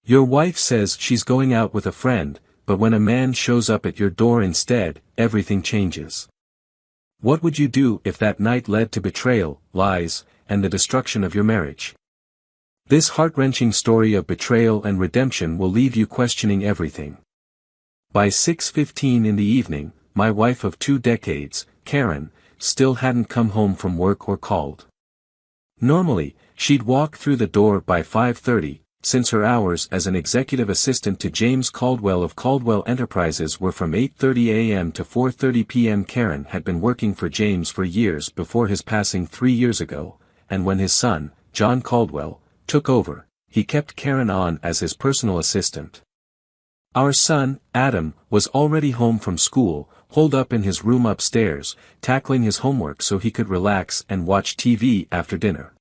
Your wife says she's going out with a friend, but when a man shows up at your door instead, everything changes. What would you do if that night led to betrayal, lies, and the destruction of your marriage? This heart-wrenching story of betrayal and redemption will leave you questioning everything. By 6:15 in the evening, my wife of 2 decades, Karen, still hadn't come home from work or called. Normally, she'd walk through the door by 5:30, since her hours as an executive assistant to James Caldwell of Caldwell Enterprises were from 8:30 a.m. to 4:30 p.m. Karen had been working for James for years before his passing 3 years ago, and when his son, John Caldwell, took over, he kept Karen on as his personal assistant. Our son, Adam, was already home from school, holed up in his room upstairs, tackling his homework so he could relax and watch TV after dinner.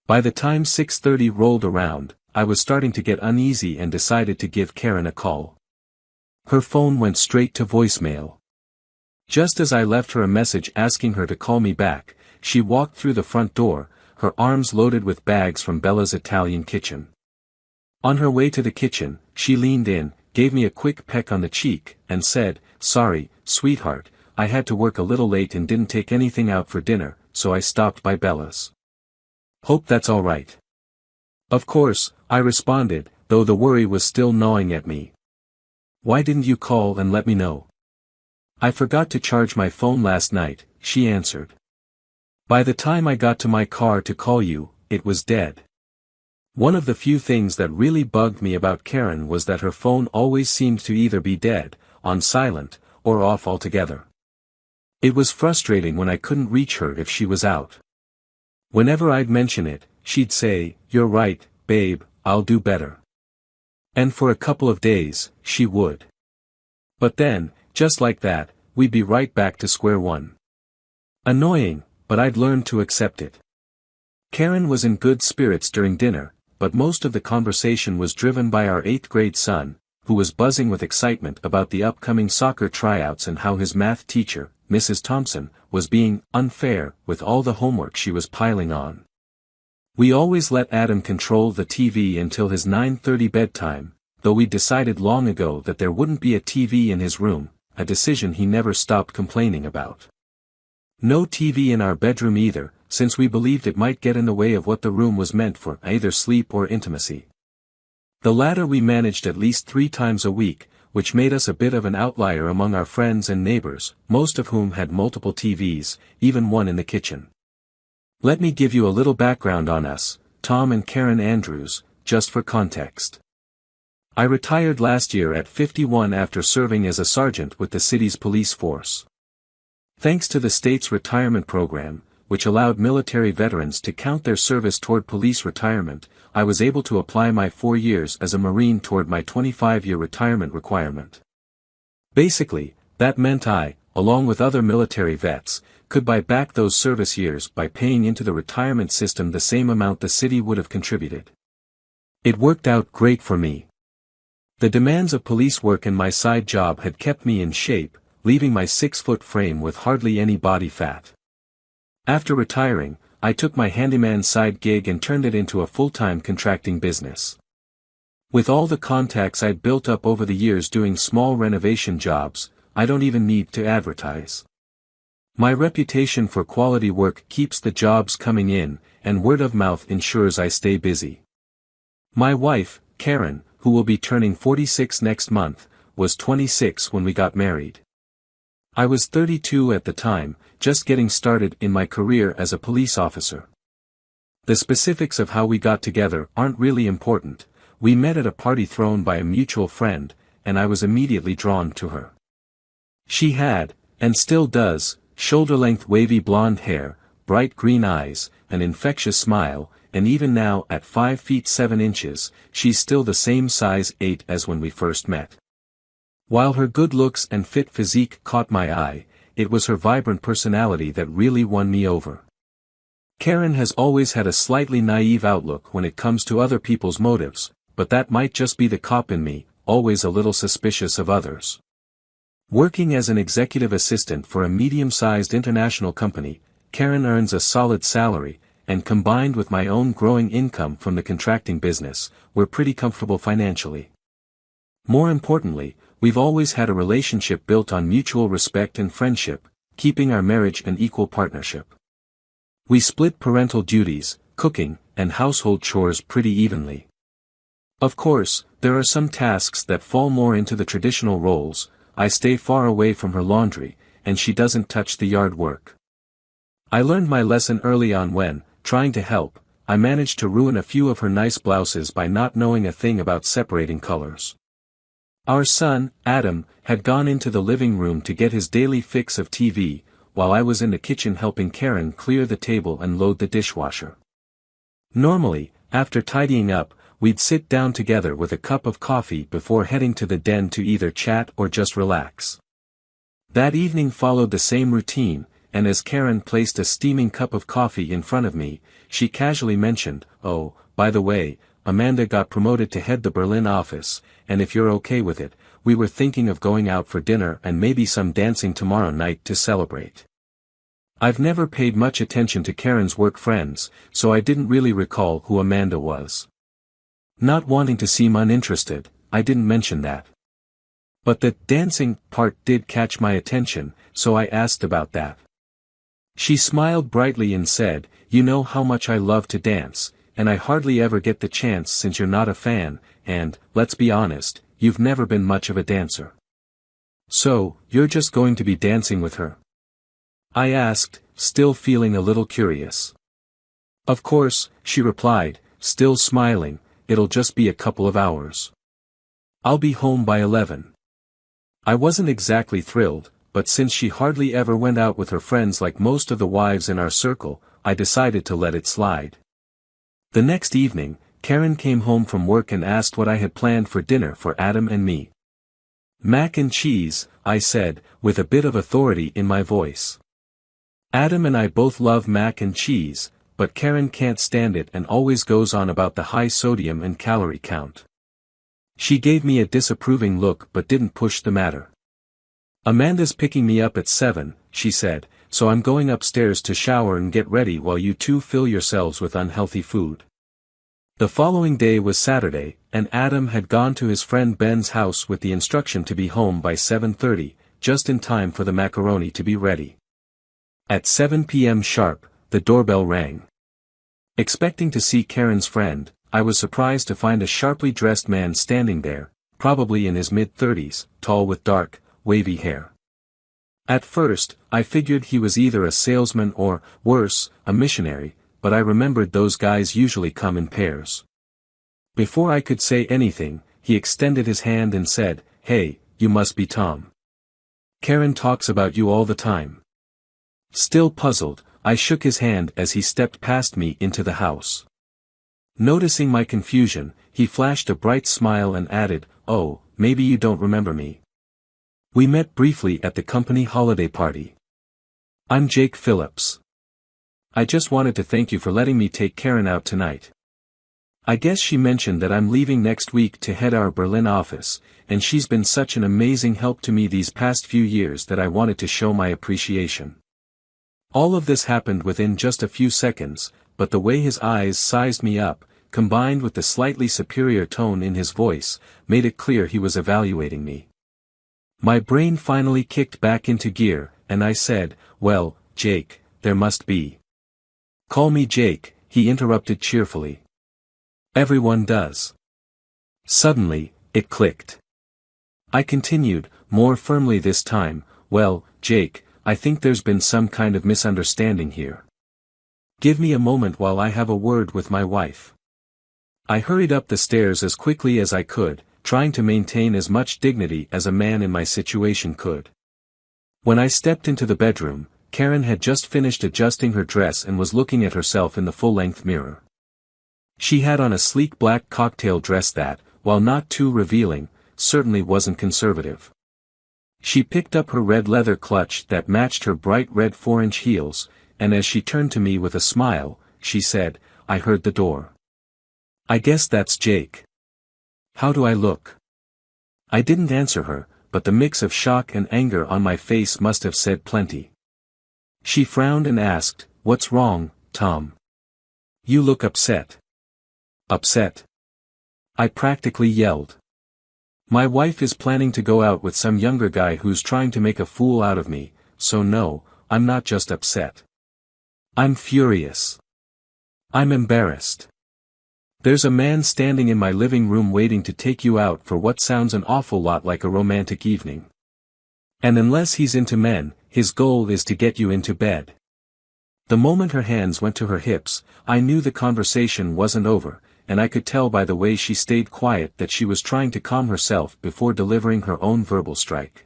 By the time 6:30 rolled around, I was starting to get uneasy and decided to give Karen a call. Her phone went straight to voicemail. Just as I left her a message asking her to call me back, she walked through the front door, her arms loaded with bags from Bella's Italian kitchen. On her way to the kitchen, she leaned in, gave me a quick peck on the cheek, and said, "Sorry, sweetheart, I had to work a little late and didn't take anything out for dinner, so I stopped by Bella's. Hope that's all right." Of course, I responded, though the worry was still gnawing at me. "Why didn't you call and let me know?" "I forgot to charge my phone last night," she answered. "By the time I got to my car to call you, it was dead." One of the few things that really bugged me about Karen was that her phone always seemed to either be dead, on silent, or off altogether. It was frustrating when I couldn't reach her if she was out. Whenever I'd mention it, she'd say, "You're right, babe, I'll do better." And for a couple of days, she would. But then, just like that, we'd be right back to square one. Annoying, but I'd learned to accept it. Karen was in good spirits during dinner, but most of the conversation was driven by our 8th-grade son, who was buzzing with excitement about the upcoming soccer tryouts and how his math teacher, Mrs. Thompson, was being unfair with all the homework she was piling on. We always let Adam control the TV until his 9:30 bedtime, though we decided long ago that there wouldn't be a TV in his room, a decision he never stopped complaining about. No TV in our bedroom either, since we believed it might get in the way of what the room was meant for, either sleep or intimacy. The latter we managed at least 3 times a week, which made us a bit of an outlier among our friends and neighbors, most of whom had multiple TVs, even one in the kitchen. Let me give you a little background on us, Tom and Karen Andrews, just for context. I retired last year at 51 after serving as a sergeant with the city's police force. Thanks to the state's retirement program, which allowed military veterans to count their service toward police retirement, I was able to apply my 4 years as a Marine toward my 25-year retirement requirement. Basically, that meant I, along with other military vets, could buy back those service years by paying into the retirement system the same amount the city would have contributed. It worked out great for me. The demands of police work and my side job had kept me in shape, leaving my 6-foot frame with hardly any body fat. After retiring, I took my handyman side gig and turned it into a full-time contracting business. With all the contacts I'd built up over the years doing small renovation jobs, I don't even need to advertise. My reputation for quality work keeps the jobs coming in, and word of mouth ensures I stay busy. My wife, Karen, who will be turning 46 next month, was 26 when we got married. I was 32 at the time, just getting started in my career as a police officer. The specifics of how we got together aren't really important. We met at a party thrown by a mutual friend, and I was immediately drawn to her. She had, and still does, shoulder-length wavy blonde hair, bright green eyes, an infectious smile, and even now at 5 feet 7 inches, she's still the same size 8 as when we first met. While her good looks and fit physique caught my eye, it was her vibrant personality that really won me over. Karen has always had a slightly naive outlook when it comes to other people's motives, but that might just be the cop in me, always a little suspicious of others. Working as an executive assistant for a medium-sized international company, Karen earns a solid salary, and combined with my own growing income from the contracting business, we're pretty comfortable financially. More importantly, we've always had a relationship built on mutual respect and friendship, keeping our marriage an equal partnership. We split parental duties, cooking, and household chores pretty evenly. Of course, there are some tasks that fall more into the traditional roles. I stay far away from her laundry, and she doesn't touch the yard work. I learned my lesson early on when, trying to help, I managed to ruin a few of her nice blouses by not knowing a thing about separating colors. Our son, Adam, had gone into the living room to get his daily fix of TV, while I was in the kitchen helping Karen clear the table and load the dishwasher. Normally, after tidying up, we'd sit down together with a cup of coffee before heading to the den to either chat or just relax. That evening followed the same routine, and as Karen placed a steaming cup of coffee in front of me, she casually mentioned, "Oh, by the way, Amanda got promoted to head the Berlin office, and if you're okay with it, we were thinking of going out for dinner and maybe some dancing tomorrow night to celebrate." I've never paid much attention to Karen's work friends, so I didn't really recall who Amanda was. Not wanting to seem uninterested, I didn't mention that. But the dancing part did catch my attention, so I asked about that. She smiled brightly and said, "You know how much I love to dance, and I hardly ever get the chance since you're not a fan, and, let's be honest, you've never been much of a dancer. So, you're just going to be dancing with her?" I asked, still feeling a little curious. "Of course," she replied, still smiling, "it'll just be a couple of hours. I'll be home by 11. I wasn't exactly thrilled, but since she hardly ever went out with her friends like most of the wives in our circle, I decided to let it slide. The next evening, Karen came home from work and asked what I had planned for dinner for Adam and me. "Mac and cheese," I said, with a bit of authority in my voice. Adam and I both love mac and cheese, but Karen can't stand it and always goes on about the high sodium and calorie count. She gave me a disapproving look but didn't push the matter. "Amanda's picking me up at 7, she said, "so I'm going upstairs to shower and get ready while you two fill yourselves with unhealthy food." The following day was Saturday, and Adam had gone to his friend Ben's house with the instruction to be home by 7:30, just in time for the macaroni to be ready. At 7 p.m. sharp, the doorbell rang. Expecting to see Karen's friend, I was surprised to find a sharply dressed man standing there, probably in his mid-30s, tall with dark, wavy hair. At first, I figured he was either a salesman or, worse, a missionary, but I remembered those guys usually come in pairs. Before I could say anything, he extended his hand and said, "Hey, you must be Tom. Karen talks about you all the time." Still puzzled, I shook his hand as he stepped past me into the house. Noticing my confusion, he flashed a bright smile and added, "Oh, maybe you don't remember me. We met briefly at the company holiday party. I'm Jake Phillips. I just wanted to thank you for letting me take Karen out tonight. I guess she mentioned that I'm leaving next week to head our Berlin office, and she's been such an amazing help to me these past few years that I wanted to show my appreciation." All of this happened within just a few seconds, but the way his eyes sized me up, combined with the slightly superior tone in his voice, made it clear he was evaluating me. My brain finally kicked back into gear, and I said, "Well, Jake, there must be." "Call me Jake," he interrupted cheerfully. "Everyone does." Suddenly, it clicked. I continued, more firmly this time, "Well, Jake, I think there's been some kind of misunderstanding here. Give me a moment while I have a word with my wife." I hurried up the stairs as quickly as I could, trying to maintain as much dignity as a man in my situation could. When I stepped into the bedroom, Karen had just finished adjusting her dress and was looking at herself in the full-length mirror. She had on a sleek black cocktail dress that, while not too revealing, certainly wasn't conservative. She picked up her red leather clutch that matched her bright red 4-inch heels, and as she turned to me with a smile, she said, "I heard the door. I guess that's Jake. How do I look?" I didn't answer her, but the mix of shock and anger on my face must have said plenty. She frowned and asked, "What's wrong, Tom?" You look upset. Upset? I practically yelled. My wife is planning to go out with some younger guy who's trying to make a fool out of me, so no, I'm not just upset. I'm furious. I'm embarrassed. There's a man standing in my living room waiting to take you out for what sounds an awful lot like a romantic evening. And unless he's into men, his goal is to get you into bed. The moment her hands went to her hips, I knew the conversation wasn't over, and I could tell by the way she stayed quiet that she was trying to calm herself before delivering her own verbal strike.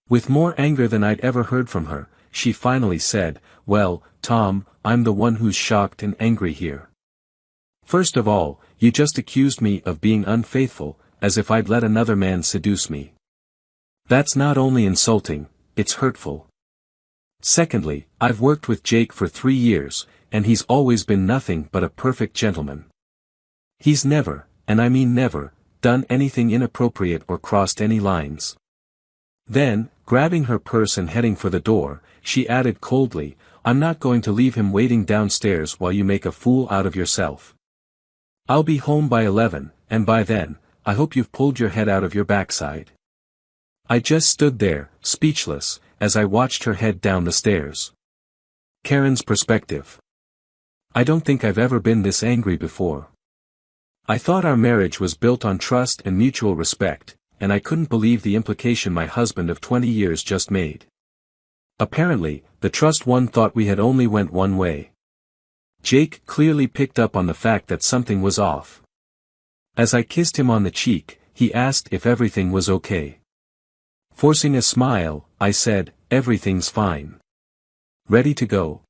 With more anger than I'd ever heard from her, she finally said, "Well, Tom, I'm the one who's shocked and angry here. First of all, you just accused me of being unfaithful, as if I'd let another man seduce me. That's not only insulting, it's hurtful. Secondly, I've worked with Jake for 3 years, and he's always been nothing but a perfect gentleman. He's never, and I mean never, done anything inappropriate or crossed any lines." Then, grabbing her purse and heading for the door, she added coldly, "I'm not going to leave him waiting downstairs while you make a fool out of yourself. I'll be home by 11, and by then, I hope you've pulled your head out of your backside." I just stood there, speechless, as I watched her head down the stairs. Karen's perspective. I don't think I've ever been this angry before. I thought our marriage was built on trust and mutual respect, and I couldn't believe the implication my husband of 20 years just made. Apparently, the trust one thought we had only went one way. Jake clearly picked up on the fact that something was off. As I kissed him on the cheek, he asked if everything was okay. Forcing a smile, I said, "Everything's fine. Ready to go."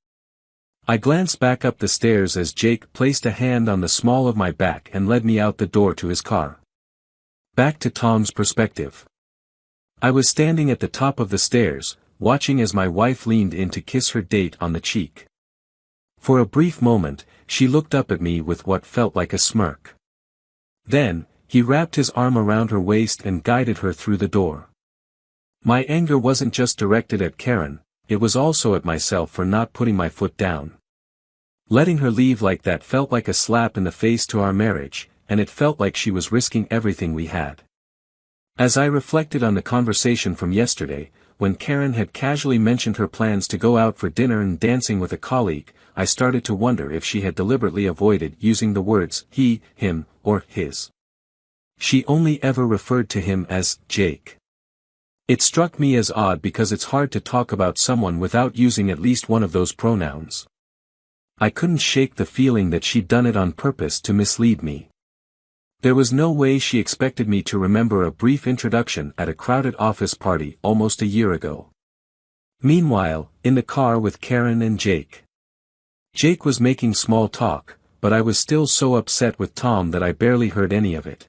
I glanced back up the stairs as Jake placed a hand on the small of my back and led me out the door to his car. Back to Tom's perspective. I was standing at the top of the stairs, watching as my wife leaned in to kiss her date on the cheek. For a brief moment, she looked up at me with what felt like a smirk. Then, he wrapped his arm around her waist and guided her through the door. My anger wasn't just directed at Karen, it was also at myself for not putting my foot down. Letting her leave like that felt like a slap in the face to our marriage, and it felt like she was risking everything we had. As I reflected on the conversation from yesterday, when Karen had casually mentioned her plans to go out for dinner and dancing with a colleague, I started to wonder if she had deliberately avoided using the words he, him, or his. She only ever referred to him as Jake. It struck me as odd because it's hard to talk about someone without using at least one of those pronouns. I couldn't shake the feeling that she'd done it on purpose to mislead me. There was no way she expected me to remember a brief introduction at a crowded office party almost a year ago. Meanwhile, in the car with Karen and Jake. Jake was making small talk, but I was still so upset with Tom that I barely heard any of it.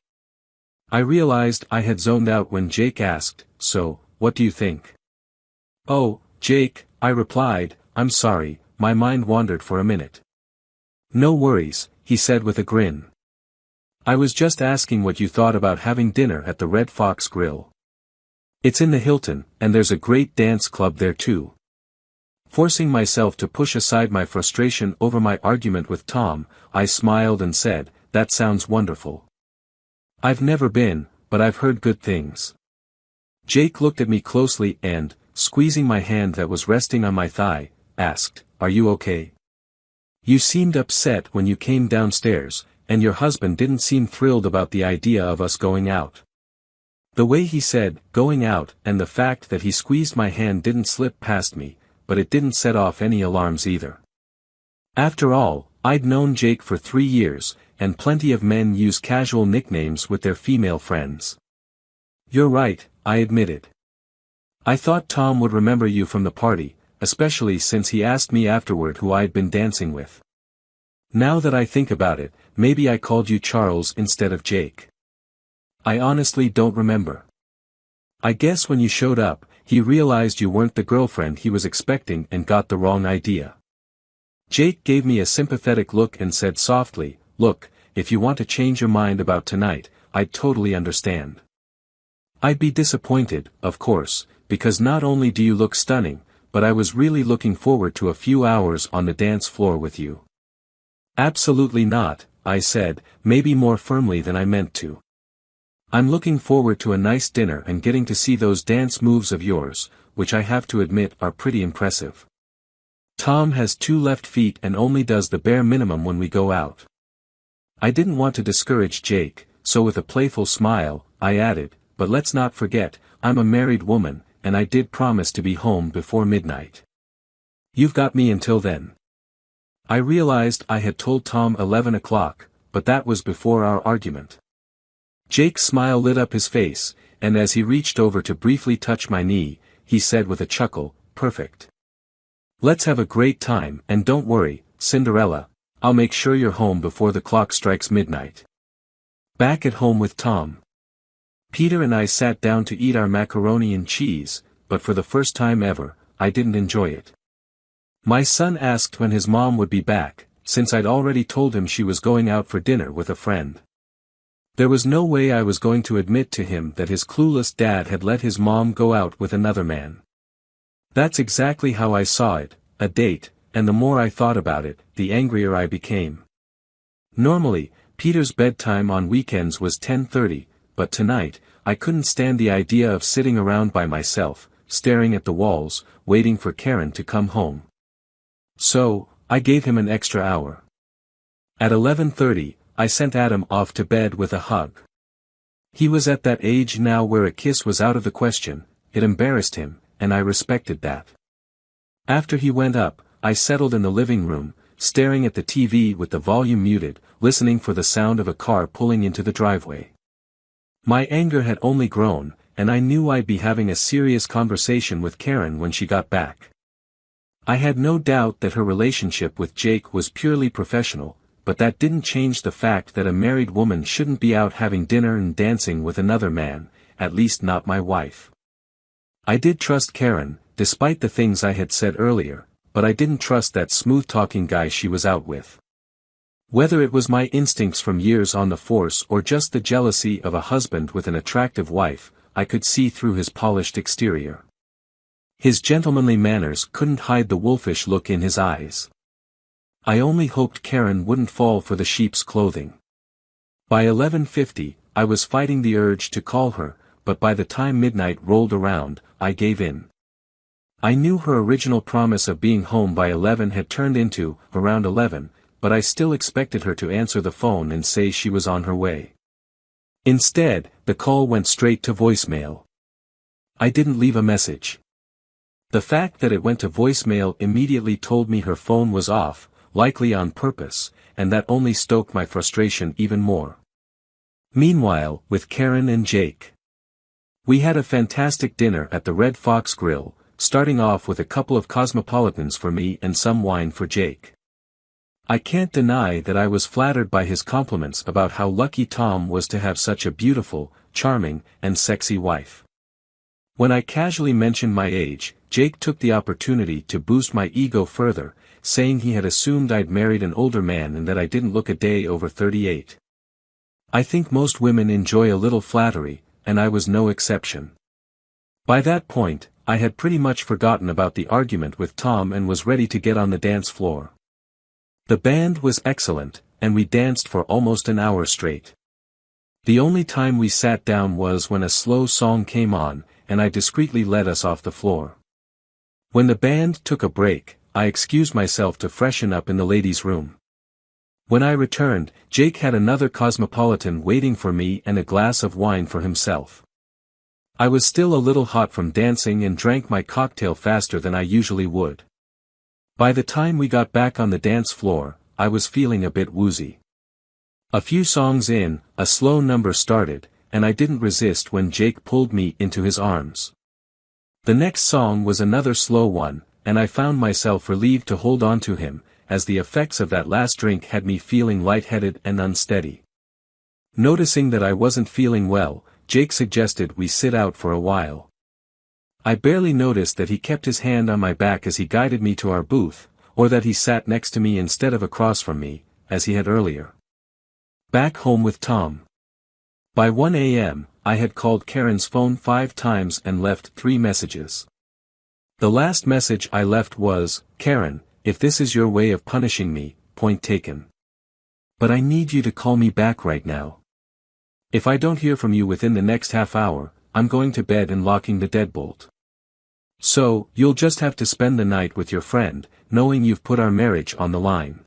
I realized I had zoned out when Jake asked, "So, what do you think?" "Oh, Jake," I replied, "I'm sorry, my mind wandered for a minute." "No worries," he said with a grin. "I was just asking what you thought about having dinner at the Red Fox Grill. It's in the Hilton, and there's a great dance club there too." Forcing myself to push aside my frustration over my argument with Tom, I smiled and said, "That sounds wonderful. I've never been, but I've heard good things." Jake looked at me closely and, squeezing my hand that was resting on my thigh, asked, "Are you okay? You seemed upset when you came downstairs, and your husband didn't seem thrilled about the idea of us going out." The way he said, "going out," and the fact that he squeezed my hand didn't slip past me, but it didn't set off any alarms either. After all, I'd known Jake for 3 years, and plenty of men use casual nicknames with their female friends. "You're right," I admitted. "I thought Tom would remember you from the party, especially since he asked me afterward who I'd been dancing with. Now that I think about it, maybe I called you Charles instead of Jake. I honestly don't remember. I guess when you showed up, he realized you weren't the girlfriend he was expecting and got the wrong idea." Jake gave me a sympathetic look and said softly, "Look, if you want to change your mind about tonight, I'd totally understand. I'd be disappointed, of course, because not only do you look stunning, but I was really looking forward to a few hours on the dance floor with you." Absolutely not, I said, maybe more firmly than I meant to. I'm looking forward to a nice dinner and getting to see those dance moves of yours, which I have to admit are pretty impressive. Tom has 2 left feet and only does the bare minimum when we go out. I didn't want to discourage Jake, so with a playful smile, I added, but let's not forget, I'm a married woman, and I did promise to be home before midnight. You've got me until then. I realized I had told Tom 11 o'clock, but that was before our argument. Jake's smile lit up his face, and as he reached over to briefly touch my knee, he said with a chuckle, "Perfect. Let's have a great time, and don't worry, Cinderella, I'll make sure you're home before the clock strikes midnight." Back at home with Tom, Peter and I sat down to eat our macaroni and cheese, but for the first time ever, I didn't enjoy it. My son asked when his mom would be back, since I'd already told him she was going out for dinner with a friend. There was no way I was going to admit to him that his clueless dad had let his mom go out with another man. That's exactly how I saw it, a date, and the more I thought about it, the angrier I became. Normally, Peter's bedtime on weekends was 10:30, but tonight, I couldn't stand the idea of sitting around by myself, staring at the walls, waiting for Karen to come home. So, I gave him an extra hour. At 11:30, I sent Adam off to bed with a hug. He was at that age now where a kiss was out of the question, it embarrassed him, and I respected that. After he went up, I settled in the living room, staring at the TV with the volume muted, listening for the sound of a car pulling into the driveway. My anger had only grown, and I knew I'd be having a serious conversation with Karen when she got back. I had no doubt that her relationship with Jake was purely professional, but that didn't change the fact that a married woman shouldn't be out having dinner and dancing with another man, at least not my wife. I did trust Karen, despite the things I had said earlier, but I didn't trust that smooth-talking guy she was out with. Whether it was my instincts from years on the force or just the jealousy of a husband with an attractive wife, I could see through his polished exterior. His gentlemanly manners couldn't hide the wolfish look in his eyes. I only hoped Karen wouldn't fall for the sheep's clothing. By 11:50, I was fighting the urge to call her, but by the time midnight rolled around, I gave in. I knew her original promise of being home by 11 had turned into, around 11, but I still expected her to answer the phone and say she was on her way. Instead, the call went straight to voicemail. I didn't leave a message. The fact that it went to voicemail immediately told me her phone was off, likely on purpose, and that only stoked my frustration even more. Meanwhile, with Karen and Jake. We had a fantastic dinner at the Red Fox Grill, starting off with a couple of cosmopolitans for me and some wine for Jake. I can't deny that I was flattered by his compliments about how lucky Tom was to have such a beautiful, charming, and sexy wife. When I casually mentioned my age, Jake took the opportunity to boost my ego further, saying he had assumed I'd married an older man and that I didn't look a day over 38. I think most women enjoy a little flattery, and I was no exception. By that point, I had pretty much forgotten about the argument with Tom and was ready to get on the dance floor. The band was excellent, and we danced for almost an hour straight. The only time we sat down was when a slow song came on, and I discreetly led us off the floor. When the band took a break, I excused myself to freshen up in the ladies' room. When I returned, Jake had another cosmopolitan waiting for me and a glass of wine for himself. I was still a little hot from dancing and drank my cocktail faster than I usually would. By the time we got back on the dance floor, I was feeling a bit woozy. A few songs in, a slow number started, and I didn't resist when Jake pulled me into his arms. The next song was another slow one, and I found myself relieved to hold on to him, as the effects of that last drink had me feeling lightheaded and unsteady. Noticing that I wasn't feeling well, Jake suggested we sit out for a while. I barely noticed that he kept his hand on my back as he guided me to our booth, or that he sat next to me instead of across from me, as he had earlier. Back home with Tom. By 1 a.m., I had called Karen's phone 5 times and left 3 messages. The last message I left was, "Karen, if this is your way of punishing me, point taken." But I need you to call me back right now. If I don't hear from you within the next half hour, I'm going to bed and locking the deadbolt. So, you'll just have to spend the night with your friend, knowing you've put our marriage on the line.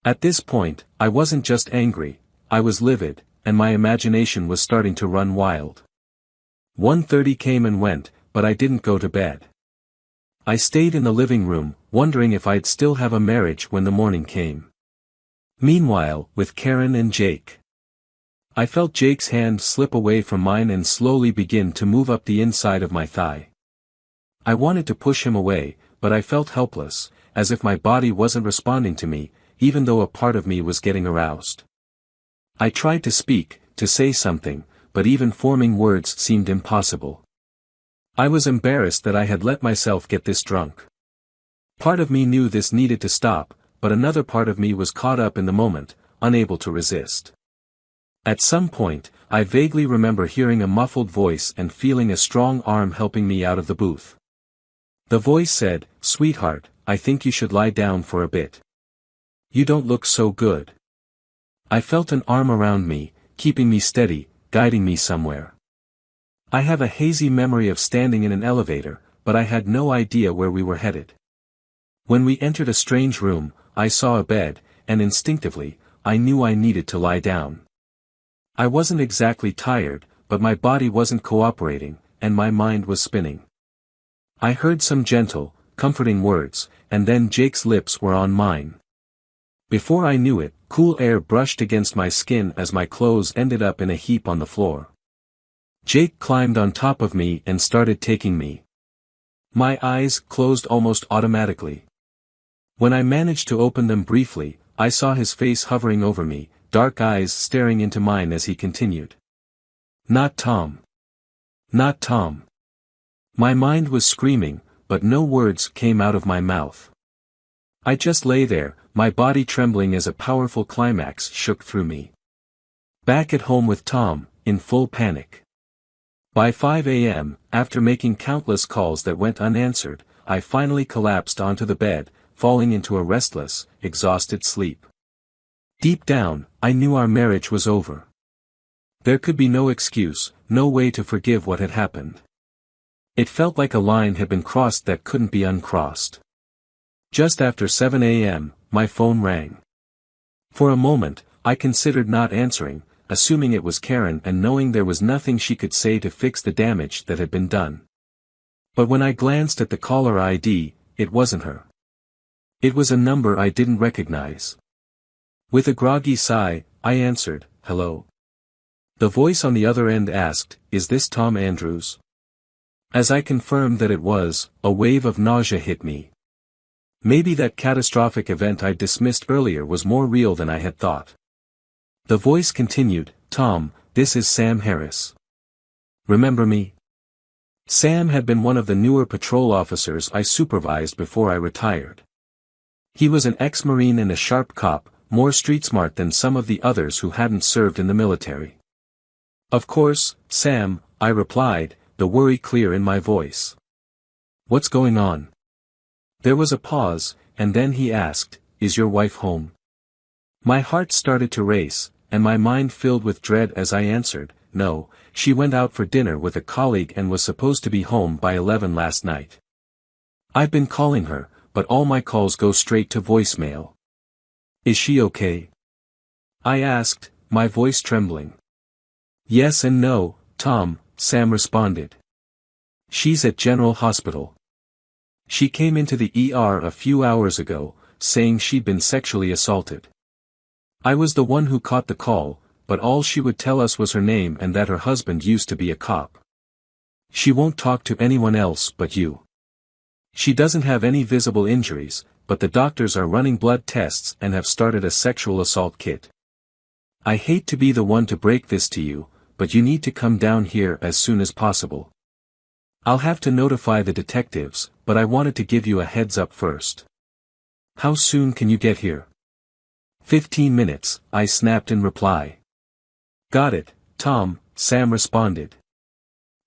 At this point, I wasn't just angry, I was livid, and my imagination was starting to run wild. 1:30 came and went, but I didn't go to bed. I stayed in the living room, wondering if I'd still have a marriage when the morning came. Meanwhile, with Karen and Jake. I felt Jake's hand slip away from mine and slowly begin to move up the inside of my thigh. I wanted to push him away, but I felt helpless, as if my body wasn't responding to me, even though a part of me was getting aroused. I tried to speak, to say something, but even forming words seemed impossible. I was embarrassed that I had let myself get this drunk. Part of me knew this needed to stop, but another part of me was caught up in the moment, unable to resist. At some point, I vaguely remember hearing a muffled voice and feeling a strong arm helping me out of the booth. The voice said, "Sweetheart, I think you should lie down for a bit. You don't look so good." I felt an arm around me, keeping me steady, guiding me somewhere. I have a hazy memory of standing in an elevator, but I had no idea where we were headed. When we entered a strange room, I saw a bed, and instinctively, I knew I needed to lie down. I wasn't exactly tired, but my body wasn't cooperating, and my mind was spinning. I heard some gentle, comforting words, and then Jake's lips were on mine. Before I knew it, cool air brushed against my skin as my clothes ended up in a heap on the floor. Jake climbed on top of me and started taking me. My eyes closed almost automatically. When I managed to open them briefly, I saw his face hovering over me, dark eyes staring into mine as he continued. "Not Tom. Not Tom." My mind was screaming, but no words came out of my mouth. I just lay there, my body trembling as a powerful climax shook through me. Back at home with Tom, in full panic. By 5 a.m., after making countless calls that went unanswered, I finally collapsed onto the bed, falling into a restless, exhausted sleep. Deep down, I knew our marriage was over. There could be no excuse, no way to forgive what had happened. It felt like a line had been crossed that couldn't be uncrossed. Just after 7 a.m., my phone rang. For a moment, I considered not answering, assuming it was Karen and knowing there was nothing she could say to fix the damage that had been done. But when I glanced at the caller ID, it wasn't her. It was a number I didn't recognize. With a groggy sigh, I answered, "Hello." The voice on the other end asked, "Is this Tom Andrews?" As I confirmed that it was, a wave of nausea hit me. Maybe that catastrophic event I dismissed earlier was more real than I had thought. The voice continued, "Tom, this is Sam Harris. Remember me?" Sam had been one of the newer patrol officers I supervised before I retired. He was an ex-Marine and a sharp cop, more street-smart than some of the others who hadn't served in the military. "Of course, Sam," I replied, the worry clear in my voice. "What's going on?" There was a pause, and then he asked, "Is your wife home?" My heart started to race, and my mind filled with dread as I answered, "No, she went out for dinner with a colleague and was supposed to be home by 11 last night. I've been calling her, but all my calls go straight to voicemail." "Is she okay?" I asked, my voice trembling. "Yes and no, Tom," Sam responded. "She's at General Hospital. She came into the ER a few hours ago, saying she'd been sexually assaulted. I was the one who caught the call, but all she would tell us was her name and that her husband used to be a cop. She won't talk to anyone else but you. She doesn't have any visible injuries, but the doctors are running blood tests and have started a sexual assault kit. I hate to be the one to break this to you, but you need to come down here as soon as possible. I'll have to notify the detectives, but I wanted to give you a heads up first." "How soon can you get here?" 15 minutes, I snapped in reply. "Got it, Tom," Sam responded.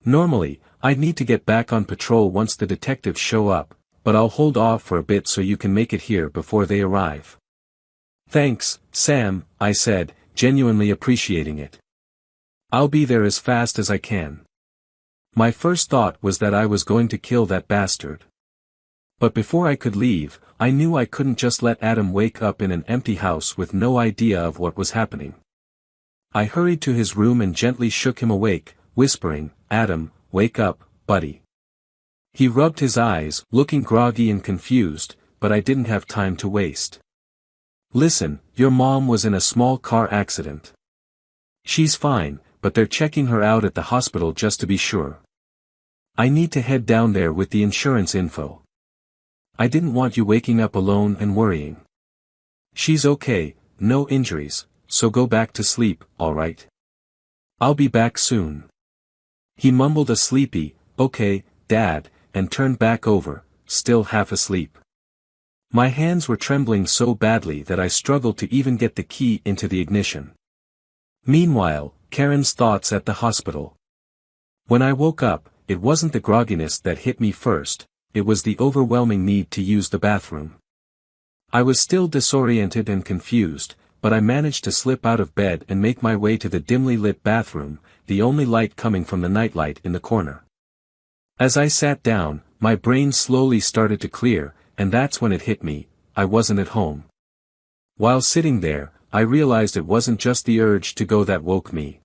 "Normally, I'd need to get back on patrol once the detectives show up, but I'll hold off for a bit so you can make it here before they arrive." Thanks, Sam, I said, genuinely appreciating it. I'll be there as fast as I can. My first thought was that I was going to kill that bastard. But before I could leave, I knew I couldn't just let Adam wake up in an empty house with no idea of what was happening. I hurried to his room and gently shook him awake, whispering, "Adam, wake up, buddy." He rubbed his eyes, looking groggy and confused, but I didn't have time to waste. "Listen, your mom was in a small car accident. She's fine, but they're checking her out at the hospital just to be sure. I need to head down there with the insurance info. I didn't want you waking up alone and worrying. She's okay, no injuries, so go back to sleep, alright? I'll be back soon." He mumbled a sleepy, "Okay, Dad," and turned back over, still half asleep. My hands were trembling so badly that I struggled to even get the key into the ignition. Meanwhile, Karen's thoughts at the hospital. When I woke up, it wasn't the grogginess that hit me first, it was the overwhelming need to use the bathroom. I was still disoriented and confused, but I managed to slip out of bed and make my way to the dimly lit bathroom, the only light coming from the nightlight in the corner. As I sat down, my brain slowly started to clear, and that's when it hit me, I wasn't at home. While sitting there, I realized it wasn't just the urge to go that woke me.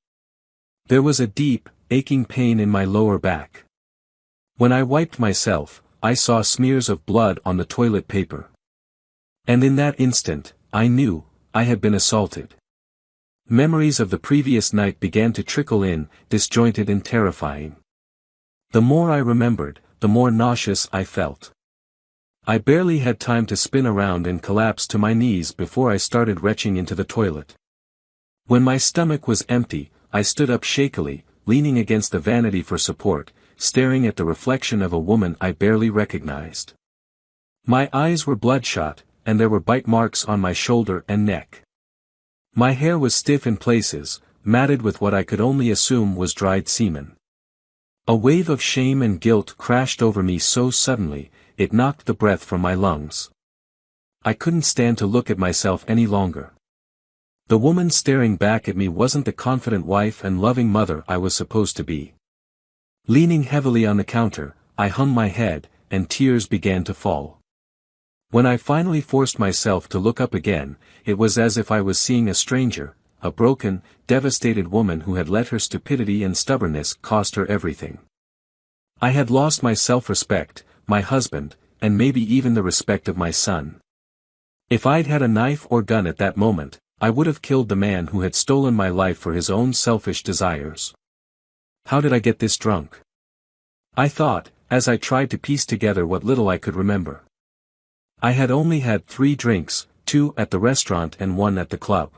There was a deep, aching pain in my lower back. When I wiped myself, I saw smears of blood on the toilet paper. And in that instant, I knew, I had been assaulted. Memories of the previous night began to trickle in, disjointed and terrifying. The more I remembered, the more nauseous I felt. I barely had time to spin around and collapse to my knees before I started retching into the toilet. When my stomach was empty, I stood up shakily, leaning against the vanity for support, staring at the reflection of a woman I barely recognized. My eyes were bloodshot, and there were bite marks on my shoulder and neck. My hair was stiff in places, matted with what I could only assume was dried semen. A wave of shame and guilt crashed over me so suddenly, it knocked the breath from my lungs. I couldn't stand to look at myself any longer. The woman staring back at me wasn't the confident wife and loving mother I was supposed to be. Leaning heavily on the counter, I hung my head, and tears began to fall. When I finally forced myself to look up again, it was as if I was seeing a stranger, a broken, devastated woman who had let her stupidity and stubbornness cost her everything. I had lost my self-respect, my husband, and maybe even the respect of my son. If I'd had a knife or gun at that moment, I would have killed the man who had stolen my life for his own selfish desires. How did I get this drunk? I thought, as I tried to piece together what little I could remember. I had only had 3 drinks, 2 at the restaurant and 1 at the club.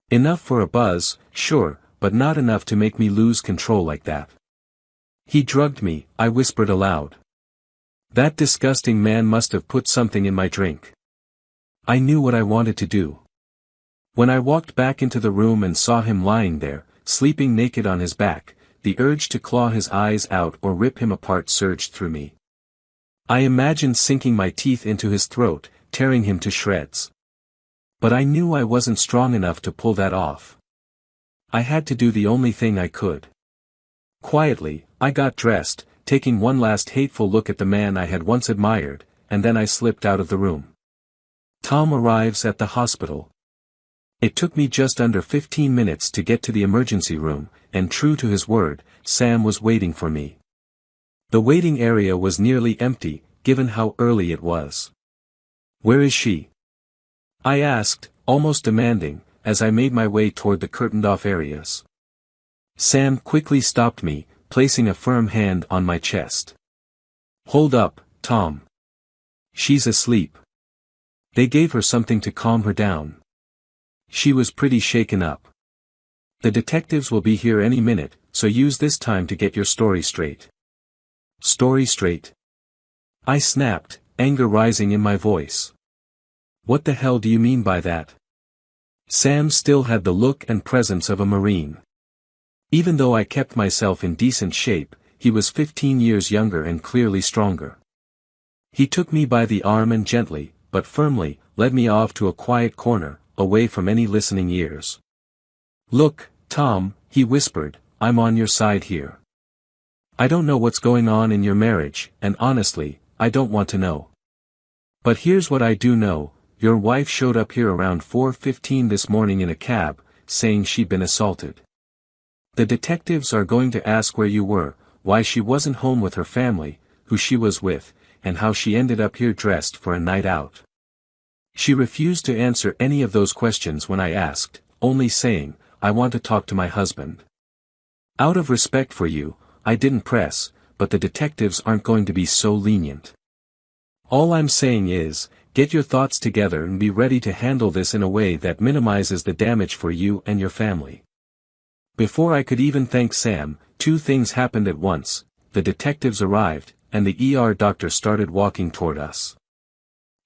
Enough for a buzz, sure, but not enough to make me lose control like that. "He drugged me," I whispered aloud. "That disgusting man must have put something in my drink." I knew what I wanted to do. When I walked back into the room and saw him lying there, sleeping naked on his back, the urge to claw his eyes out or rip him apart surged through me. I imagined sinking my teeth into his throat, tearing him to shreds. But I knew I wasn't strong enough to pull that off. I had to do the only thing I could. Quietly, I got dressed, taking one last hateful look at the man I had once admired, and then I slipped out of the room. Tom arrives at the hospital. It took me just under 15 minutes to get to the emergency room, and true to his word, Sam was waiting for me. The waiting area was nearly empty, given how early it was. "Where is she?" I asked, almost demanding, as I made my way toward the curtained-off areas. Sam quickly stopped me, placing a firm hand on my chest. "Hold up, Tom. She's asleep. They gave her something to calm her down. She was pretty shaken up. The detectives will be here any minute, so use this time to get your story straight." "Story straight?" I snapped, anger rising in my voice. "What the hell do you mean by that?" Sam still had the look and presence of a Marine. Even though I kept myself in decent shape, he was 15 years younger and clearly stronger. He took me by the arm and gently, but firmly, led me off to a quiet corner, away from any listening ears. "Look, Tom," he whispered, "I'm on your side here. I don't know what's going on in your marriage, and honestly, I don't want to know. But here's what I do know, your wife showed up here around 4:15 this morning in a cab, saying she'd been assaulted. The detectives are going to ask where you were, why she wasn't home with her family, who she was with, and how she ended up here dressed for a night out. She refused to answer any of those questions when I asked, only saying, 'I want to talk to my husband.' Out of respect for you, I didn't press, but the detectives aren't going to be so lenient. All I'm saying is, get your thoughts together and be ready to handle this in a way that minimizes the damage for you and your family." Before I could even thank Sam, two things happened at once: the detectives arrived, and the ER doctor started walking toward us.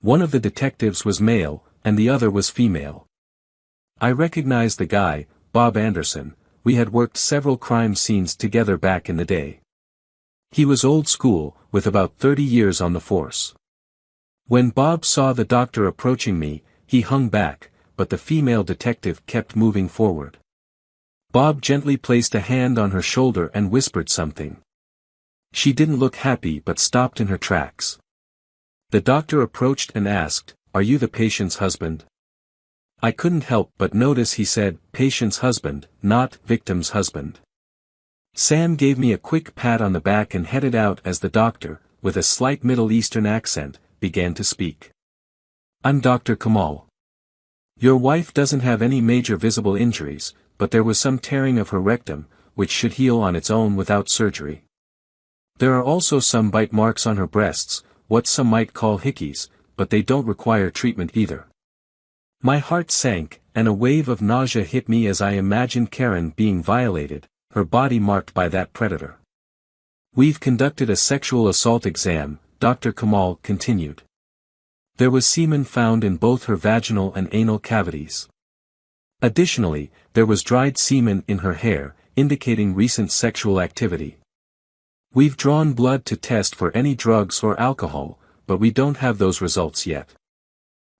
One of the detectives was male, and the other was female. I recognized the guy, Bob Anderson. We had worked several crime scenes together back in the day. He was old school, with about 30 years on the force. When Bob saw the doctor approaching me, he hung back, but the female detective kept moving forward. Bob gently placed a hand on her shoulder and whispered something. She didn't look happy but stopped in her tracks. The doctor approached and asked, "Are you the patient's husband?" I couldn't help but notice he said, "patient's husband, not victim's husband." Sam gave me a quick pat on the back and headed out as the doctor, with a slight Middle Eastern accent, began to speak. "I'm Dr. Kamal. Your wife doesn't have any major visible injuries, but there was some tearing of her rectum, which should heal on its own without surgery. There are also some bite marks on her breasts, what some might call hickeys, but they don't require treatment either." My heart sank, and a wave of nausea hit me as I imagined Karen being violated, her body marked by that predator. "We've conducted a sexual assault exam," Dr. Kamal continued. "There was semen found in both her vaginal and anal cavities. Additionally, there was dried semen in her hair, indicating recent sexual activity. We've drawn blood to test for any drugs or alcohol, but we don't have those results yet.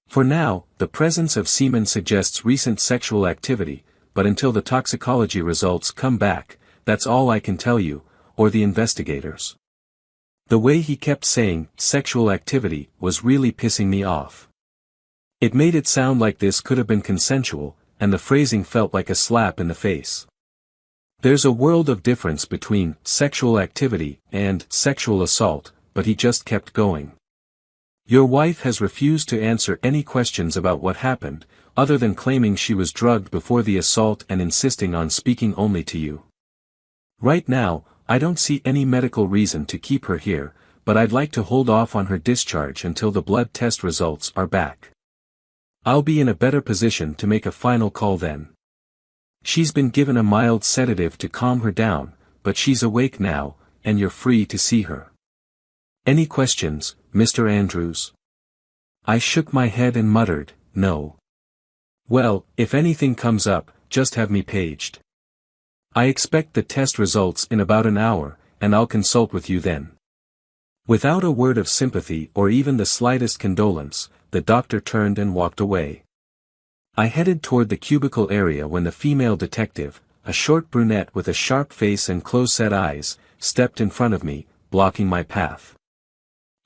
For now, the presence of semen suggests recent sexual activity, but until the toxicology results come back, that's all I can tell you, or the investigators." The way he kept saying, "sexual activity," was really pissing me off. It made it sound like this could have been consensual, and the phrasing felt like a slap in the face. There's a world of difference between sexual activity and sexual assault, but he just kept going. "Your wife has refused to answer any questions about what happened, other than claiming she was drugged before the assault and insisting on speaking only to you. Right now, I don't see any medical reason to keep her here, but I'd like to hold off on her discharge until the blood test results are back. I'll be in a better position to make a final call then. She's been given a mild sedative to calm her down, but she's awake now, and you're free to see her. Any questions, Mr. Andrews?" I shook my head and muttered, "No." "Well, if anything comes up, just have me paged. I expect the test results in about an hour, and I'll consult with you then." Without a word of sympathy or even the slightest condolence, the doctor turned and walked away. I headed toward the cubicle area when the female detective, a short brunette with a sharp face and close-set eyes, stepped in front of me, blocking my path.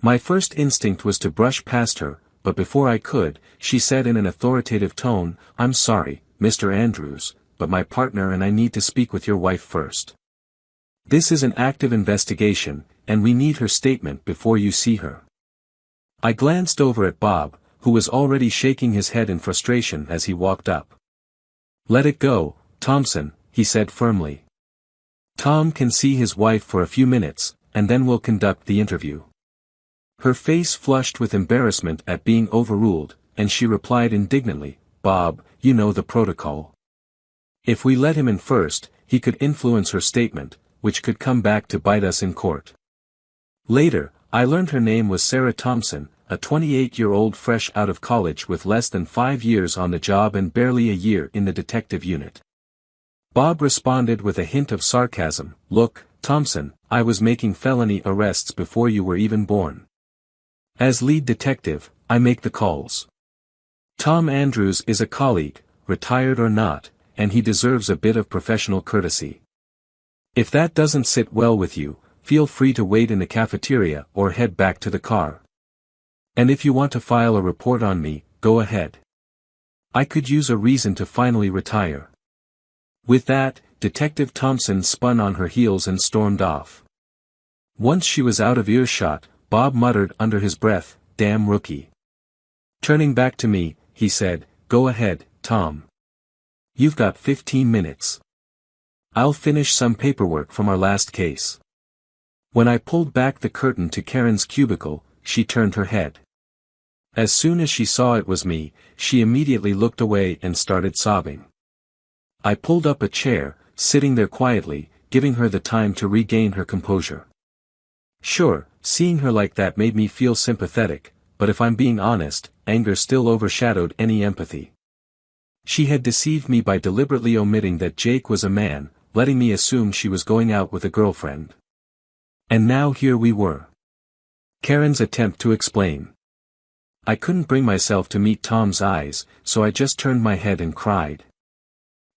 My first instinct was to brush past her, but before I could, she said in an authoritative tone, "I'm sorry, Mr. Andrews, but my partner and I need to speak with your wife first. This is an active investigation, and we need her statement before you see her." I glanced over at Bob, who was already shaking his head in frustration as he walked up. "Let it go, Thompson," he said firmly. "Tom can see his wife for a few minutes, and then we'll conduct the interview." Her face flushed with embarrassment at being overruled, and she replied indignantly, "Bob, you know the protocol. If we let him in first, he could influence her statement, which could come back to bite us in court." Later, I learned her name was Sarah Thompson, a 28-year-old fresh out of college with less than 5 years on the job and barely a year in the detective unit. Bob responded with a hint of sarcasm, "Look, Thompson, I was making felony arrests before you were even born. As lead detective, I make the calls. Tom Andrews is a colleague, retired or not, and he deserves a bit of professional courtesy. If that doesn't sit well with you, feel free to wait in the cafeteria or head back to the car. And if you want to file a report on me, go ahead. I could use a reason to finally retire." With that, Detective Thompson spun on her heels and stormed off. Once she was out of earshot, Bob muttered under his breath, "Damn rookie." Turning back to me, he said, "Go ahead, Tom. You've got 15 minutes. I'll finish some paperwork from our last case." When I pulled back the curtain to Karen's cubicle, she turned her head. As soon as she saw it was me, she immediately looked away and started sobbing. I pulled up a chair, sitting there quietly, giving her the time to regain her composure. Sure, seeing her like that made me feel sympathetic, but if I'm being honest, anger still overshadowed any empathy. She had deceived me by deliberately omitting that Jake was a man, letting me assume she was going out with a girlfriend. And now here we were. Karen's attempt to explain. I couldn't bring myself to meet Tom's eyes, so I just turned my head and cried.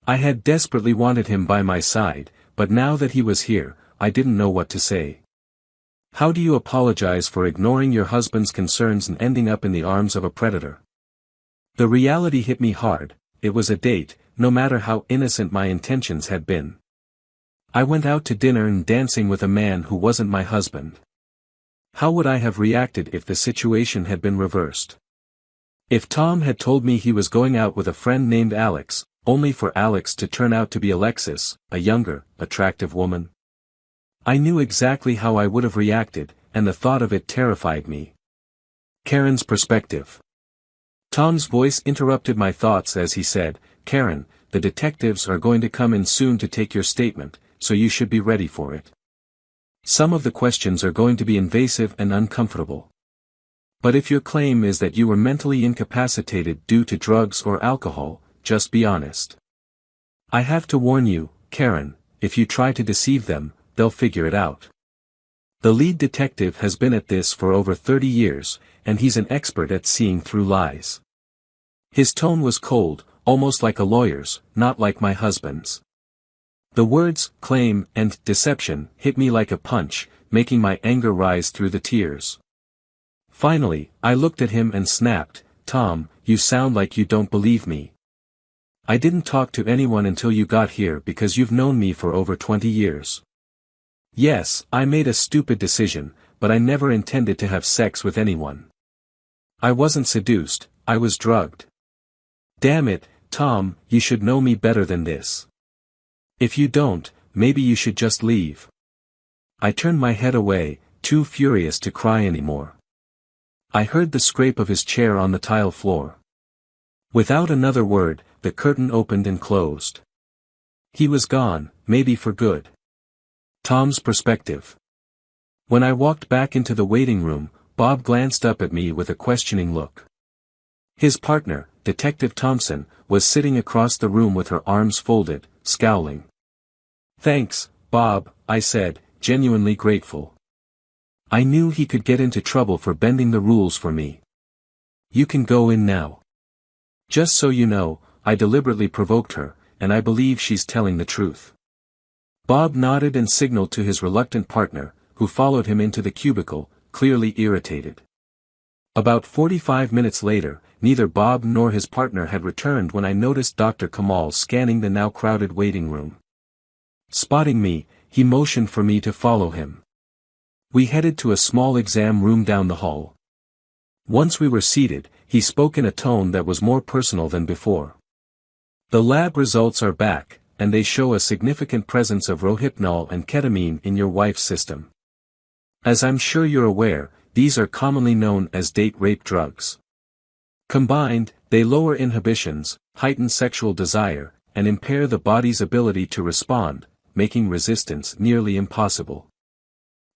I had desperately wanted him by my side, but now that he was here, I didn't know what to say. How do you apologize for ignoring your husband's concerns and ending up in the arms of a predator? The reality hit me hard. It was a date, no matter how innocent my intentions had been. I went out to dinner and dancing with a man who wasn't my husband. How would I have reacted if the situation had been reversed? If Tom had told me he was going out with a friend named Alex, only for Alex to turn out to be Alexis, a younger, attractive woman? I knew exactly how I would have reacted, and the thought of it terrified me. Karen's perspective. Tom's voice interrupted my thoughts as he said, "Karen, the detectives are going to come in soon to take your statement, so you should be ready for it. Some of the questions are going to be invasive and uncomfortable. But if your claim is that you were mentally incapacitated due to drugs or alcohol, just be honest. I have to warn you, Karen, if you try to deceive them, they'll figure it out. The lead detective has been at this for over 30 years, and he's an expert at seeing through lies." His tone was cold, almost like a lawyer's, not like my husband's. The words, claim, and deception, hit me like a punch, making my anger rise through the tears. Finally, I looked at him and snapped, "Tom, you sound like you don't believe me. I didn't talk to anyone until you got here because you've known me for over 20 years. Yes, I made a stupid decision, but I never intended to have sex with anyone. I wasn't seduced, I was drugged. Damn it, Tom, you should know me better than this. If you don't, maybe you should just leave." I turned my head away, too furious to cry anymore. I heard the scrape of his chair on the tile floor. Without another word, the curtain opened and closed. He was gone, maybe for good. Tom's perspective. When I walked back into the waiting room, Bob glanced up at me with a questioning look. His partner, Detective Thompson, was sitting across the room with her arms folded, scowling. "Thanks, Bob," I said, genuinely grateful. I knew he could get into trouble for bending the rules for me. "You can go in now. Just so you know, I deliberately provoked her, and I believe she's telling the truth." Bob nodded and signaled to his reluctant partner, who followed him into the cubicle, clearly irritated. About 45 minutes later, neither Bob nor his partner had returned when I noticed Dr. Kamal scanning the now crowded waiting room. Spotting me, he motioned for me to follow him. We headed to a small exam room down the hall. Once we were seated, he spoke in a tone that was more personal than before. "The lab results are back, and they show a significant presence of rohypnol and ketamine in your wife's system. As I'm sure you're aware, these are commonly known as date rape drugs. Combined, they lower inhibitions, heighten sexual desire, and impair the body's ability to respond, making resistance nearly impossible.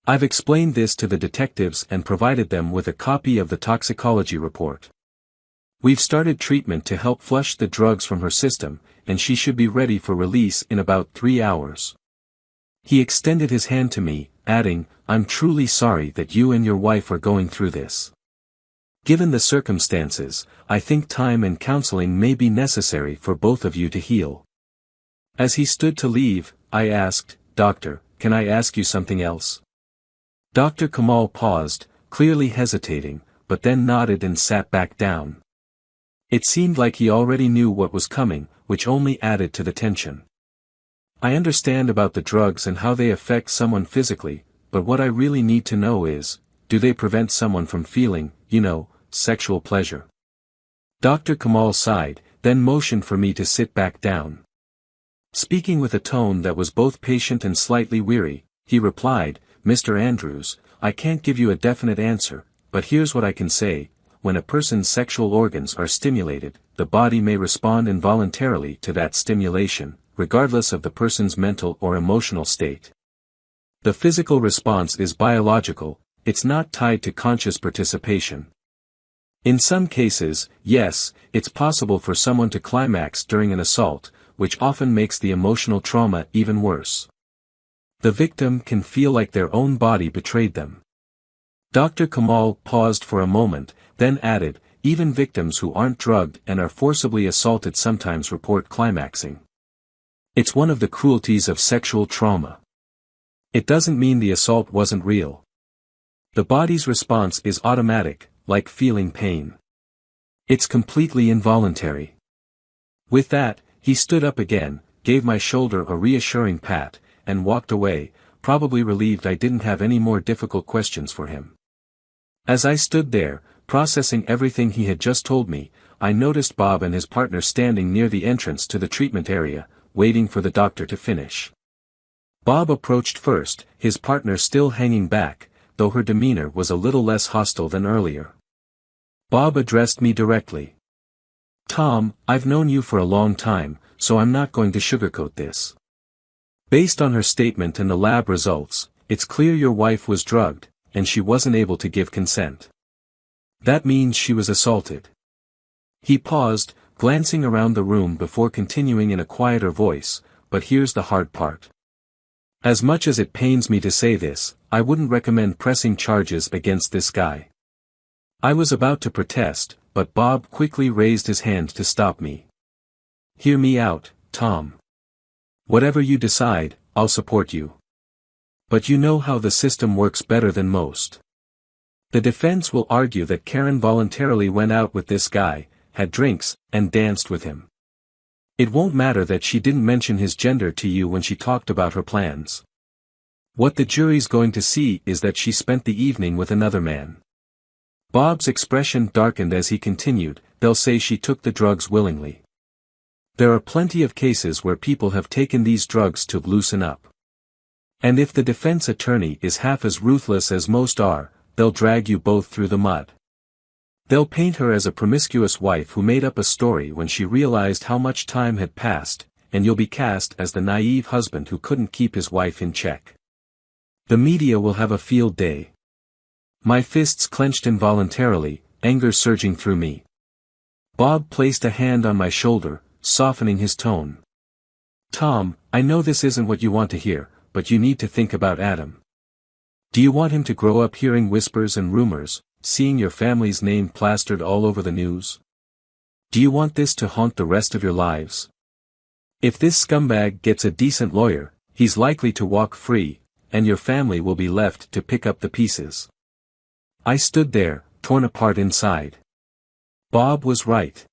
I've explained this to the detectives and provided them with a copy of the toxicology report. We've started treatment to help flush the drugs from her system, and she should be ready for release in about 3 hours." He extended his hand to me, adding, "I'm truly sorry that you and your wife are going through this. Given the circumstances, I think time and counseling may be necessary for both of you to heal. As he stood to leave, I asked, Doctor, can I ask you something else? Dr. Kamal paused, clearly hesitating, but then nodded and sat back down. It seemed like he already knew what was coming, which only added to the tension. I understand about the drugs and how they affect someone physically, but what I really need to know is, do they prevent someone from feeling, sexual pleasure? Dr. Kamal sighed, then motioned for me to sit back down. Speaking with a tone that was both patient and slightly weary, he replied, Mr. Andrews, I can't give you a definite answer, but here's what I can say. When a person's sexual organs are stimulated, the body may respond involuntarily to that stimulation, regardless of the person's mental or emotional state. The physical response is biological, it's not tied to conscious participation. In some cases, yes, it's possible for someone to climax during an assault, which often makes the emotional trauma even worse. The victim can feel like their own body betrayed them. Dr. Kamal paused for a moment, then added, even victims who aren't drugged and are forcibly assaulted sometimes report climaxing. It's one of the cruelties of sexual trauma. It doesn't mean the assault wasn't real. The body's response is automatic, like feeling pain. It's completely involuntary. With that, he stood up again, gave my shoulder a reassuring pat, and walked away, probably relieved I didn't have any more difficult questions for him. As I stood there, processing everything he had just told me, I noticed Bob and his partner standing near the entrance to the treatment area, waiting for the doctor to finish. Bob approached first, his partner still hanging back, though her demeanor was a little less hostile than earlier. Bob addressed me directly. Tom, I've known you for a long time, so I'm not going to sugarcoat this. Based on her statement and the lab results, it's clear your wife was drugged, and she wasn't able to give consent. That means she was assaulted. He paused, glancing around the room before continuing in a quieter voice, but here's the hard part. As much as it pains me to say this, I wouldn't recommend pressing charges against this guy. I was about to protest, but Bob quickly raised his hand to stop me. Hear me out, Tom. Whatever you decide, I'll support you. But you know how the system works better than most. The defense will argue that Karen voluntarily went out with this guy, had drinks, and danced with him. It won't matter that she didn't mention his gender to you when she talked about her plans. What the jury's going to see is that she spent the evening with another man. Bob's expression darkened as he continued, they'll say she took the drugs willingly. There are plenty of cases where people have taken these drugs to loosen up. And if the defense attorney is half as ruthless as most are, they'll drag you both through the mud. They'll paint her as a promiscuous wife who made up a story when she realized how much time had passed, and you'll be cast as the naive husband who couldn't keep his wife in check. The media will have a field day. My fists clenched involuntarily, anger surging through me. Bob placed a hand on my shoulder, softening his tone. Tom, I know this isn't what you want to hear, but you need to think about Adam. Do you want him to grow up hearing whispers and rumors, seeing your family's name plastered all over the news? Do you want this to haunt the rest of your lives? If this scumbag gets a decent lawyer, he's likely to walk free, and your family will be left to pick up the pieces. I stood there, torn apart inside. Bob was right.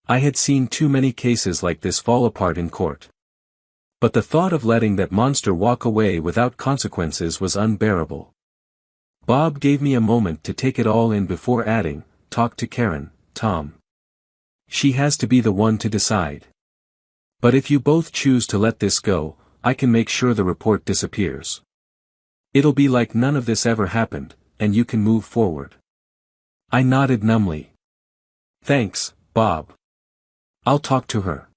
I had seen too many cases like this fall apart in court. But the thought of letting that monster walk away without consequences was unbearable. Bob gave me a moment to take it all in before adding, talk to Karen, Tom. She has to be the one to decide. But if you both choose to let this go, I can make sure the report disappears. It'll be like none of this ever happened, and you can move forward. I nodded numbly. Thanks, Bob. I'll talk to her.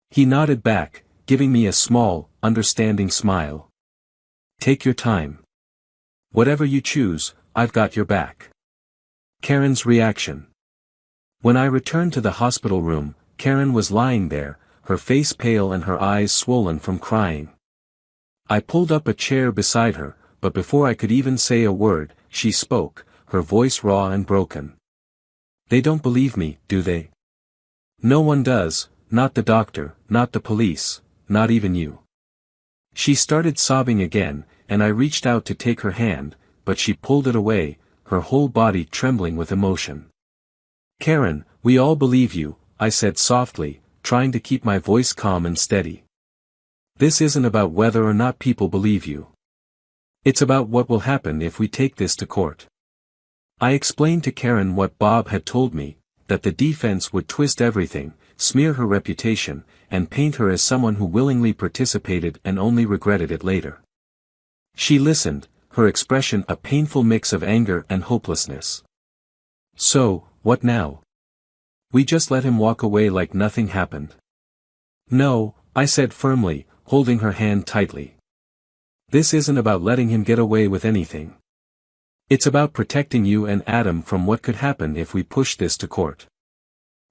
He nodded back, giving me a small, understanding smile. Take your time. Whatever you choose, I've got your back. Karen's reaction. When I returned to the hospital room, Karen was lying there, her face pale and her eyes swollen from crying. I pulled up a chair beside her, but before I could even say a word, she spoke, her voice raw and broken. They don't believe me, do they? No one does, not the doctor, not the police, not even you. She started sobbing again, and I reached out to take her hand, but she pulled it away, her whole body trembling with emotion. Karen, we all believe you, I said softly, trying to keep my voice calm and steady. This isn't about whether or not people believe you. It's about what will happen if we take this to court. I explained to Karen what Bob had told me, that the defense would twist everything, smear her reputation, and paint her as someone who willingly participated and only regretted it later. She listened, her expression a painful mix of anger and hopelessness. So, what now? We just let him walk away like nothing happened? No, I said firmly, holding her hand tightly. This isn't about letting him get away with anything. It's about protecting you and Adam from what could happen if we push this to court.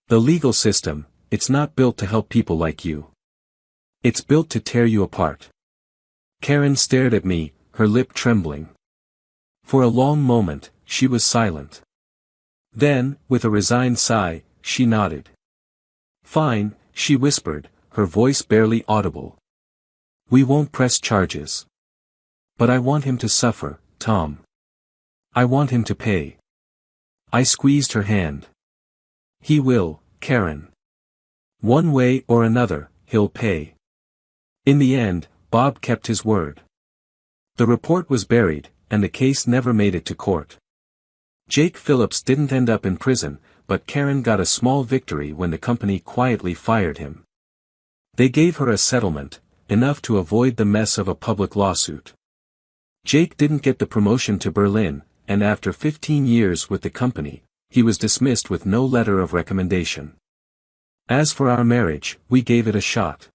The legal system, it's not built to help people like you. It's built to tear you apart. Karen stared at me, her lip trembling. For a long moment, she was silent. Then, with a resigned sigh, she nodded. Fine, she whispered, her voice barely audible. We won't press charges. But I want him to suffer, Tom. I want him to pay. I squeezed her hand. He will, Karen. One way or another, he'll pay. In the end, Bob kept his word. The report was buried, and the case never made it to court. Jake Phillips didn't end up in prison, but Karen got a small victory when the company quietly fired him. They gave her a settlement, enough to avoid the mess of a public lawsuit. Jake didn't get the promotion to Berlin, and after 15 years with the company, he was dismissed with no letter of recommendation. As for our marriage, we gave it a shot.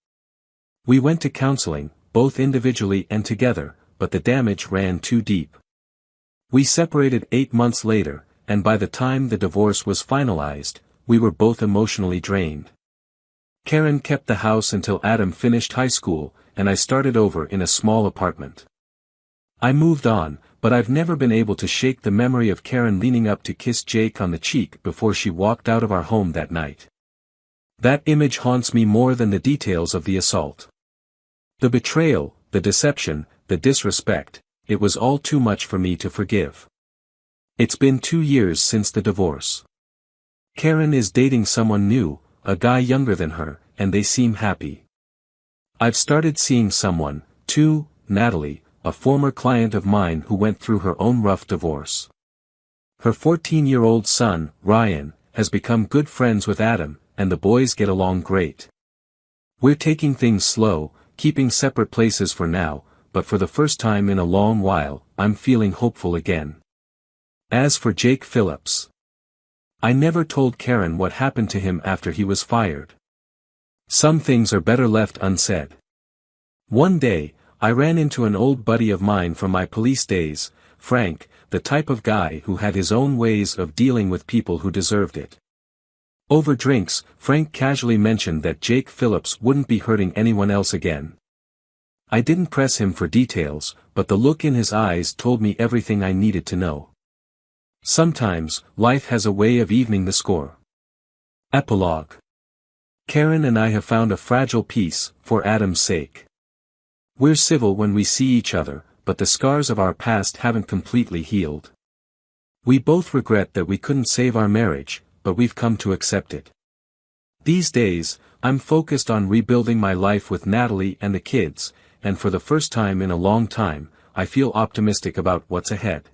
We went to counseling, both individually and together, but the damage ran too deep. We separated 8 months later, and by the time the divorce was finalized, we were both emotionally drained. Karen kept the house until Adam finished high school, and I started over in a small apartment. I moved on, but I've never been able to shake the memory of Karen leaning up to kiss Jake on the cheek before she walked out of our home that night. That image haunts me more than the details of the assault. The betrayal, the deception, the disrespect, it was all too much for me to forgive. It's been 2 years since the divorce. Karen is dating someone new, a guy younger than her, and they seem happy. I've started seeing someone, too, Natalie, a former client of mine who went through her own rough divorce. Her 14-year-old son, Ryan, has become good friends with Adam, and the boys get along great. We're taking things slow, keeping separate places for now, but for the first time in a long while, I'm feeling hopeful again. As for Jake Phillips, I never told Karen what happened to him after he was fired. Some things are better left unsaid. One day, I ran into an old buddy of mine from my police days, Frank, the type of guy who had his own ways of dealing with people who deserved it. Over drinks, Frank casually mentioned that Jake Phillips wouldn't be hurting anyone else again. I didn't press him for details, but the look in his eyes told me everything I needed to know. Sometimes, life has a way of evening the score. Epilogue. Karen and I have found a fragile peace, for Adam's sake. We're civil when we see each other, but the scars of our past haven't completely healed. We both regret that we couldn't save our marriage, but we've come to accept it. These days, I'm focused on rebuilding my life with Natalie and the kids, and for the first time in a long time, I feel optimistic about what's ahead.